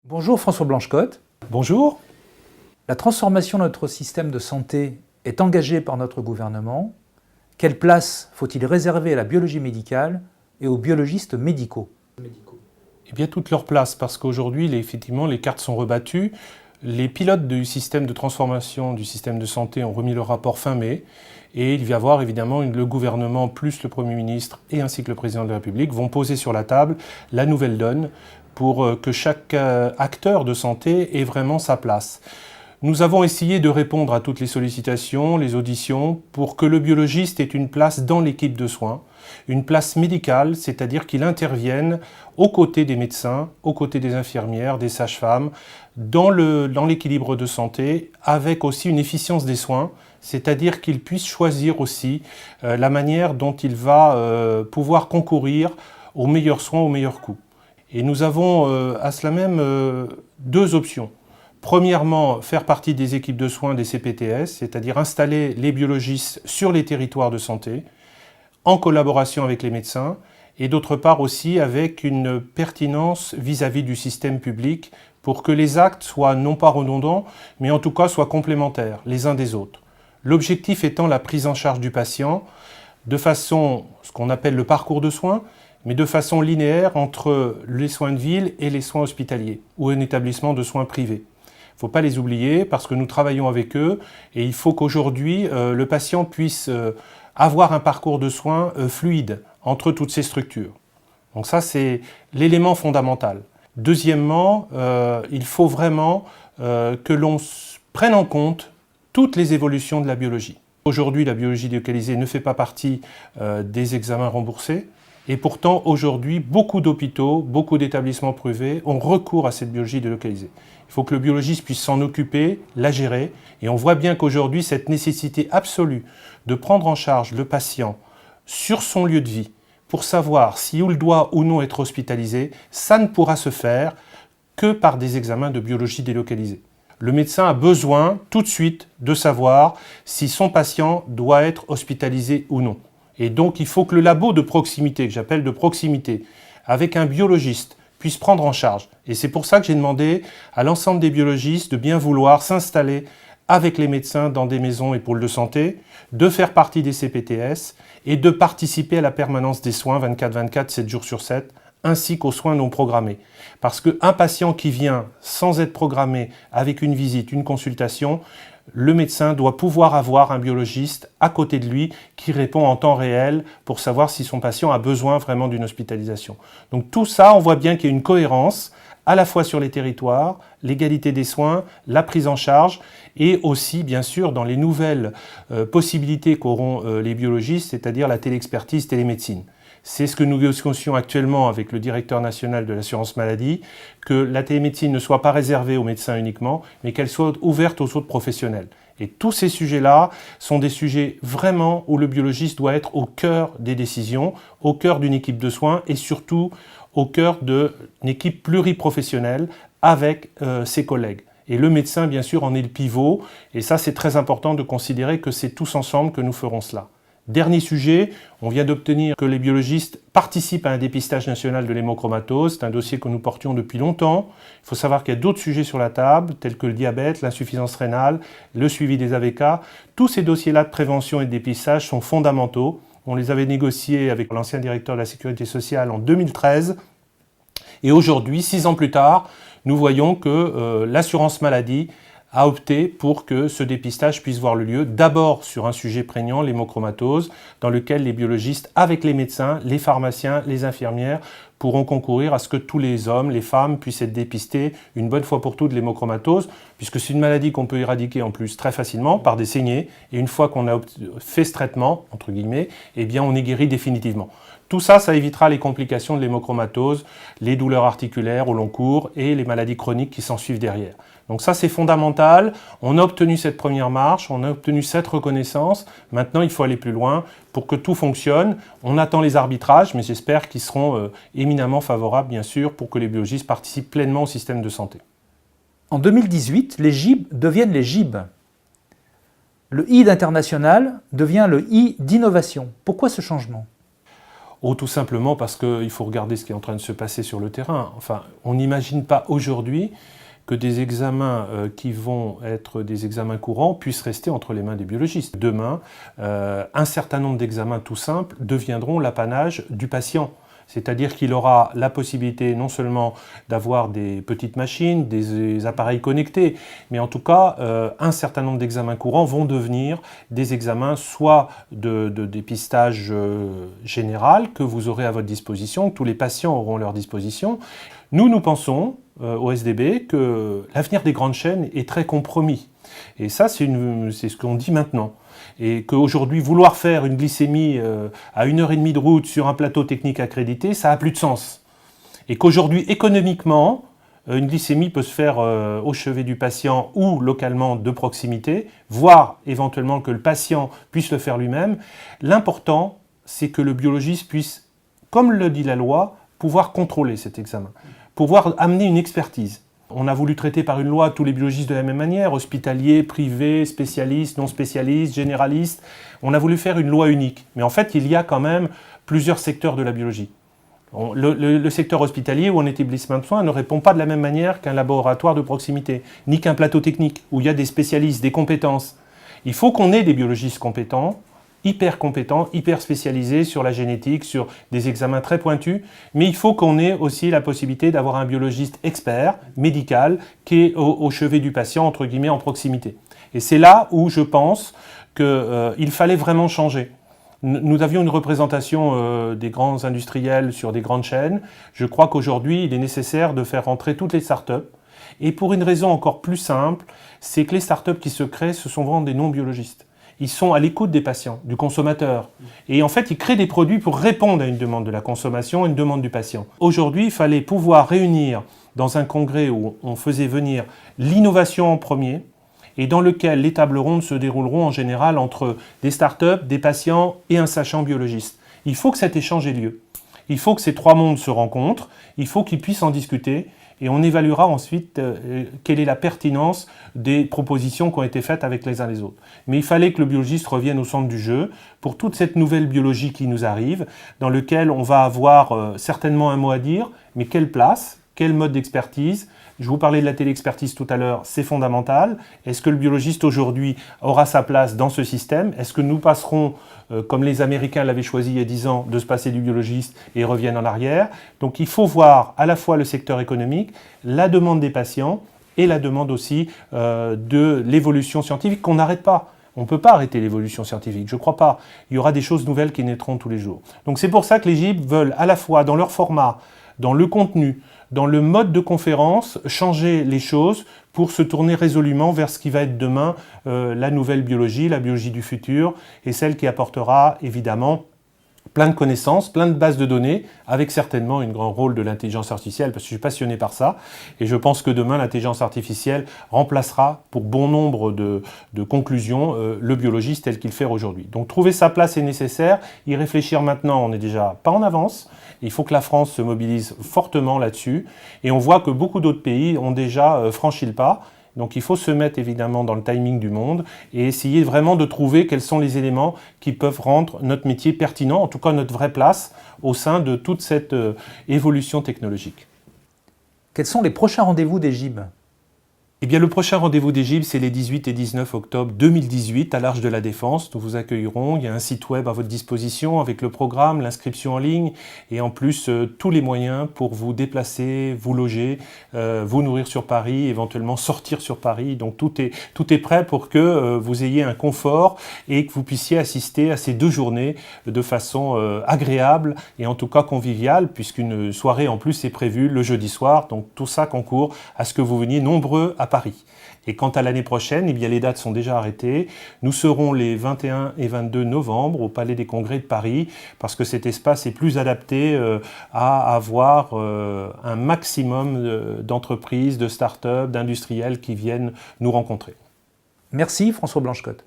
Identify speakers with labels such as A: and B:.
A: Bonjour François Blanchecotte.
B: Bonjour.
A: La transformation de notre système de santé est engagée par notre gouvernement. Quelle place faut-il réserver à la biologie médicale et aux biologistes médicaux?
B: Eh bien, toute leur place, parce qu'aujourd'hui, effectivement, les cartes sont rebattues. Les pilotes du système de transformation du système de santé ont remis leur rapport fin mai. Et il va y avoir évidemment le gouvernement plus le Premier ministre et ainsi que le Président de la République vont poser sur la table la nouvelle donne pour que chaque acteur de santé ait vraiment sa place. Nous avons essayé de répondre à toutes les sollicitations, les auditions, pour que le biologiste ait une place dans l'équipe de soins, une place médicale, c'est-à-dire qu'il intervienne aux côtés des médecins, aux côtés des infirmières, des sages-femmes, dans l'équilibre de santé, avec aussi une efficience des soins, c'est-à-dire qu'il puisse choisir aussi la manière dont il va pouvoir concourir aux meilleurs soins, aux meilleurs coûts. Et nous avons à cela même deux options. Premièrement, faire partie des équipes de soins des CPTS, c'est-à-dire installer les biologistes sur les territoires de santé, en collaboration avec les médecins, et d'autre part aussi avec une pertinence vis-à-vis du système public pour que les actes soient non pas redondants, mais en tout cas soient complémentaires les uns des autres. L'objectif étant la prise en charge du patient de façon, ce qu'on appelle le parcours de soins, mais de façon linéaire entre les soins de ville et les soins hospitaliers ou un établissement de soins privés. Il ne faut pas les oublier parce que nous travaillons avec eux et il faut qu'aujourd'hui le patient puisse avoir un parcours de soins fluide entre toutes ces structures. Donc ça, c'est l'élément fondamental. Deuxièmement, il faut vraiment que l'on prenne en compte toutes les évolutions de la biologie. Aujourd'hui, la biologie délocalisée ne fait pas partie des examens remboursés. Et pourtant, aujourd'hui, beaucoup d'hôpitaux, beaucoup d'établissements privés ont recours à cette biologie délocalisée. Il faut que le biologiste puisse s'en occuper, la gérer. Et on voit bien qu'aujourd'hui, cette nécessité absolue de prendre en charge le patient sur son lieu de vie pour savoir s'il doit ou non être hospitalisé, ça ne pourra se faire que par des examens de biologie délocalisée. Le médecin a besoin tout de suite de savoir si son patient doit être hospitalisé ou non. Et donc, il faut que le labo de proximité, que j'appelle de proximité, avec un biologiste, puisse prendre en charge. Et c'est pour ça que j'ai demandé à l'ensemble des biologistes de bien vouloir s'installer avec les médecins dans des maisons et pôles de santé, de faire partie des CPTS et de participer à la permanence des soins 24/24, 7 jours sur 7, ainsi qu'aux soins non programmés. Parce qu'un patient qui vient sans être programmé avec une visite, une consultation, le médecin doit pouvoir avoir un biologiste à côté de lui qui répond en temps réel pour savoir si son patient a besoin vraiment d'une hospitalisation. Donc tout ça, on voit bien qu'il y a une cohérence à la fois sur les territoires, l'égalité des soins, la prise en charge et aussi bien sûr dans les nouvelles possibilités qu'auront les biologistes, c'est-à-dire la téléexpertise, télémédecine. C'est ce que nous négocions actuellement avec le directeur national de l'assurance maladie, que la télémédecine ne soit pas réservée aux médecins uniquement, mais qu'elle soit ouverte aux autres professionnels. Et tous ces sujets-là sont des sujets vraiment où le biologiste doit être au cœur des décisions, au cœur d'une équipe de soins et surtout au cœur d'une équipe pluriprofessionnelle avec ses collègues. Et le médecin, bien sûr, en est le pivot. Et ça, c'est très important de considérer que c'est tous ensemble que nous ferons cela. Dernier sujet, on vient d'obtenir que les biologistes participent à un dépistage national de l'hémochromatose. C'est un dossier que nous portions depuis longtemps. Il faut savoir qu'il y a d'autres sujets sur la table, tels que le diabète, l'insuffisance rénale, le suivi des AVK. Tous ces dossiers-là de prévention et de dépistage sont fondamentaux. On les avait négociés avec l'ancien directeur de la Sécurité sociale en 2013. Et aujourd'hui, 6 ans plus tard, nous voyons que l'assurance maladie a opté pour que ce dépistage puisse voir le lieu d'abord sur un sujet prégnant, l'hémochromatose, dans lequel les biologistes, avec les médecins, les pharmaciens, les infirmières, pourront concourir à ce que tous les hommes, les femmes puissent être dépistés une bonne fois pour toutes de l'hémochromatose, puisque c'est une maladie qu'on peut éradiquer en plus très facilement par des saignées, et une fois qu'on a fait ce traitement, entre guillemets, eh bien on est guéri définitivement. Tout ça, ça évitera les complications de l'hémochromatose, les douleurs articulaires au long cours et les maladies chroniques qui s'en suivent derrière. Donc ça, c'est fondamental. On a obtenu cette première marche, on a obtenu cette reconnaissance. Maintenant, il faut aller plus loin pour que tout fonctionne. On attend les arbitrages, mais j'espère qu'ils seront éminemment favorables, bien sûr, pour que les biologistes participent pleinement au système de santé.
A: En 2018, les GIB deviennent les GIB. Le I d'international devient le I d'innovation. Pourquoi ce changement ?
B: tout simplement parce qu'il faut regarder ce qui est en train de se passer sur le terrain. Enfin, on n'imagine pas aujourd'hui que des examens qui vont être des examens courants puissent rester entre les mains des biologistes. Demain, un certain nombre d'examens tout simples deviendront l'apanage du patient. C'est-à-dire qu'il aura la possibilité non seulement d'avoir des petites machines, des appareils connectés, mais en tout cas, un certain nombre d'examens courants vont devenir des examens soit de dépistage général que vous aurez à votre disposition, que tous les patients auront à leur disposition. Nous pensons, au SDB, que l'avenir des grandes chaînes est très compromis. Et ça, c'est ce qu'on dit maintenant. Et qu'aujourd'hui, vouloir faire une glycémie à 1h30 de route sur un plateau technique accrédité, ça n'a plus de sens. Et qu'aujourd'hui, économiquement, une glycémie peut se faire au chevet du patient ou localement de proximité, voire éventuellement que le patient puisse le faire lui-même. L'important, c'est que le biologiste puisse, comme le dit la loi, pouvoir contrôler cet examen, pouvoir amener une expertise. On a voulu traiter par une loi tous les biologistes de la même manière, hospitaliers, privés, spécialistes, non spécialistes, généralistes. On a voulu faire une loi unique. Mais en fait, il y a quand même plusieurs secteurs de la biologie. Le secteur hospitalier ou en établissement de soins ne répond pas de la même manière qu'un laboratoire de proximité, ni qu'un plateau technique, où il y a des spécialistes, des compétences. Il faut qu'on ait des biologistes compétents, hyper spécialisés sur la génétique, sur des examens très pointus, mais il faut qu'on ait aussi la possibilité d'avoir un biologiste expert, médical, qui est au chevet du patient, entre guillemets, en proximité. Et c'est là où je pense qu'il fallait vraiment changer. Nous avions une représentation des grands industriels sur des grandes chaînes. Je crois qu'aujourd'hui, il est nécessaire de faire rentrer toutes les startups. Et pour une raison encore plus simple, c'est que les startups qui se créent, ce sont vraiment des non-biologistes. Ils sont à l'écoute des patients, du consommateur. Et en fait, ils créent des produits pour répondre à une demande de la consommation, à une demande du patient. Aujourd'hui, il fallait pouvoir réunir dans un congrès où on faisait venir l'innovation en premier et dans lequel les tables rondes se dérouleront en général entre des startups, des patients et un sachant biologiste. Il faut que cet échange ait lieu. Il faut que ces trois mondes se rencontrent, il faut qu'ils puissent en discuter. Et on évaluera ensuite quelle est la pertinence des propositions qui ont été faites avec les uns les autres. Mais il fallait que le biologiste revienne au centre du jeu pour toute cette nouvelle biologie qui nous arrive, dans laquelle on va avoir certainement un mot à dire, mais quelle place, quel mode d'expertise. Je vous parlais de la téléexpertise tout à l'heure, c'est fondamental. Est-ce que le biologiste aujourd'hui aura sa place dans ce système? Est-ce que nous passerons, comme les Américains l'avaient choisi il y a 10 ans, de se passer du biologiste et reviennent en arrière? Donc il faut voir à la fois le secteur économique, la demande des patients et la demande aussi de l'évolution scientifique qu'on n'arrête pas. On ne peut pas arrêter l'évolution scientifique, je ne crois pas. Il y aura des choses nouvelles qui naîtront tous les jours. Donc c'est pour ça que les GIB veulent à la fois dans leur format, dans le contenu, dans le mode de conférence, changer les choses pour se tourner résolument vers ce qui va être demain la nouvelle biologie, la biologie du futur, et celle qui apportera évidemment plein de connaissances, plein de bases de données, avec certainement un grand rôle de l'intelligence artificielle, parce que je suis passionné par ça, et je pense que demain, l'intelligence artificielle remplacera pour bon nombre de conclusions le biologiste tel qu'il fait aujourd'hui. Donc trouver sa place est nécessaire, y réfléchir maintenant, on n'est déjà pas en avance, il faut que la France se mobilise fortement là-dessus, et on voit que beaucoup d'autres pays ont déjà franchi le pas. Donc il faut se mettre évidemment dans le timing du monde et essayer vraiment de trouver quels sont les éléments qui peuvent rendre notre métier pertinent, en tout cas notre vraie place au sein de toute cette évolution technologique.
A: Quels sont les prochains rendez-vous des GIB ?
B: Eh bien, le prochain rendez-vous des GIB, c'est les 18 et 19 octobre 2018 à l'Arche de la Défense. Nous vous accueillerons. Il y a un site web à votre disposition avec le programme, l'inscription en ligne et en plus tous les moyens pour vous déplacer, vous loger, vous nourrir sur Paris, éventuellement sortir sur Paris. Donc tout est prêt pour que vous ayez un confort et que vous puissiez assister à ces 2 journées de façon agréable et en tout cas conviviale, puisqu'une soirée en plus est prévue le jeudi soir. Donc tout ça concourt à ce que vous veniez nombreux à Paris. Et quant à l'année prochaine, eh bien, les dates sont déjà arrêtées. Nous serons les 21 et 22 novembre au Palais des Congrès de Paris parce que cet espace est plus adapté à avoir un maximum d'entreprises, de start-up, d'industriels qui viennent nous rencontrer.
A: Merci François Blanchecotte.